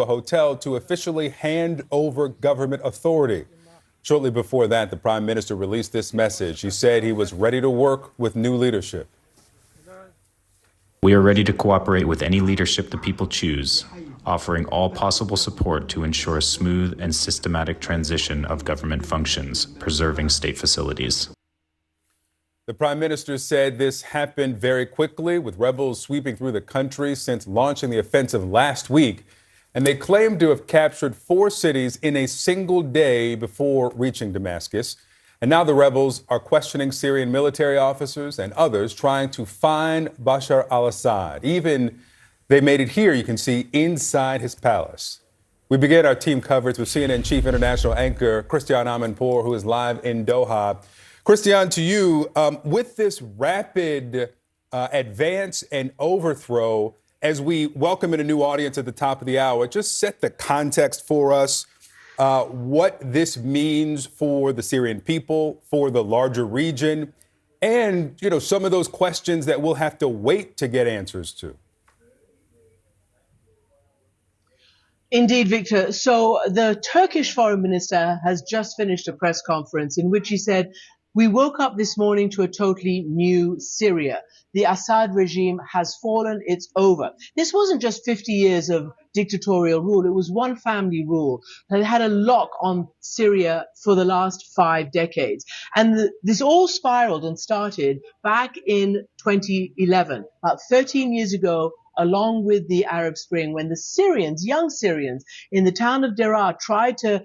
a hotel to officially hand over government authority. Shortly before that, the prime minister released this message. He said he was ready to work with new leadership. We are ready to cooperate with any leadership the people choose, offering all possible support to ensure a smooth and systematic transition of government functions, preserving state facilities. The prime minister said this happened very quickly, with rebels sweeping through the country since launching the offensive last week. And they claim to have captured 4 cities in a single day before reaching Damascus. And now the rebels are questioning Syrian military officers and others trying to find Bashar al-Assad. Even they made it here, you can see, inside his palace. We begin our team coverage with CNN chief international anchor Christiane Amanpour, who is live in Doha. Christiane, to you, with this rapid advance and overthrow, as we welcome in a new audience at the top of the hour, just set the context for us, what this means for the Syrian people, for the larger region, and, some of those questions that we'll have to wait to get answers to. Indeed, Victor. So the Turkish foreign minister has just finished a press conference in which he said, "We woke up this morning to a totally new Syria. The Assad regime has fallen. It's over." This wasn't just 50 years of dictatorial rule. It was one family rule that had a lock on Syria for the last 5 decades. And this all spiraled and started back in 2011, about 13 years ago, along with the Arab Spring, when the Syrians, young Syrians in the town of Deraa tried to,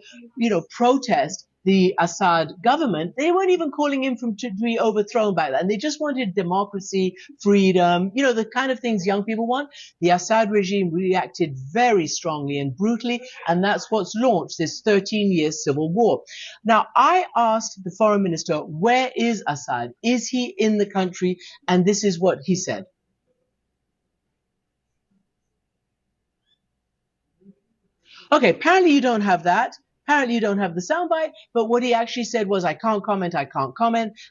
protest the Assad government. They weren't even calling him to be overthrown by that. And they just wanted democracy, freedom, the kind of things young people want. The Assad regime reacted very strongly and brutally, and that's what's launched this 13-year civil war. Now, I asked the foreign minister, where is Assad? Is he in the country? And this is what he said. Okay, apparently you don't have that. Apparently you don't have the soundbite, but what he actually said was, I can't comment.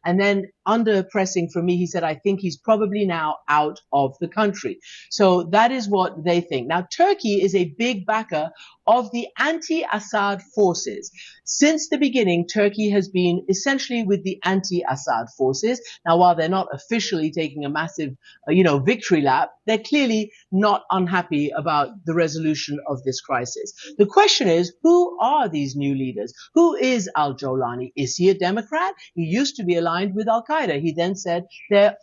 And then under pressing from me, he said, I think he's probably now out of the country. So that is what they think. Now, Turkey is a big backer of the anti-Assad forces. Since the beginning, Turkey has been essentially with the anti-Assad forces. Now, while they're not officially taking a massive, victory lap, they're clearly not unhappy about the resolution of this crisis. The question is, who are these new leaders? Who is al-Jawlani? Is he a Democrat? He used to be aligned with al-Qaeda. He then said they're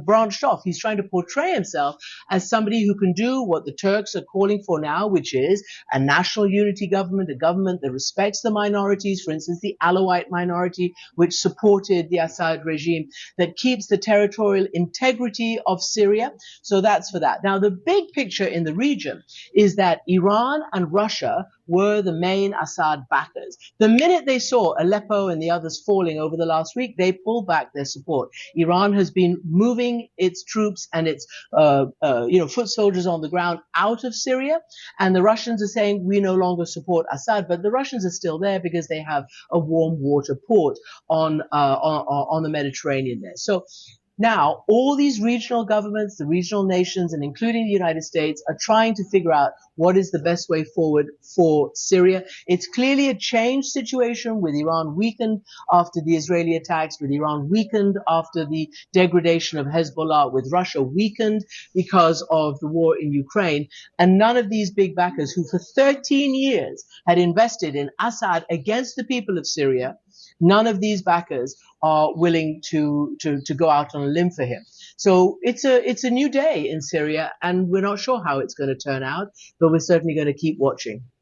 branched off. He's trying to portray himself as somebody who can do what the Turks are calling for now, which is a national unity government, a government that respects the minorities, for instance, the Alawite minority, which supported the Assad regime, that keeps the territorial integrity of Syria. So that's for that. Now, the big picture in the region is that Iran and Russia were the main Assad backers. The minute they saw Aleppo and the others falling over the last week, they pulled back their support. Iran has been moving its troops and its foot soldiers on the ground out of Syria, and the Russians are saying we no longer support Assad, but the Russians are still there because they have a warm water port on the Mediterranean there. So now, all these regional governments, the regional nations, and including the United States, are trying to figure out what is the best way forward for Syria. It's clearly a changed situation, with Iran weakened after the Israeli attacks, with Iran weakened after the degradation of Hezbollah, with Russia weakened because of the war in Ukraine. And none of these big backers, who for 13 years had invested in Assad against the people of Syria, none of these backers are willing to go out on a limb for him. So it's a new day in Syria, and we're not sure how it's going to turn out, but we're certainly going to keep watching.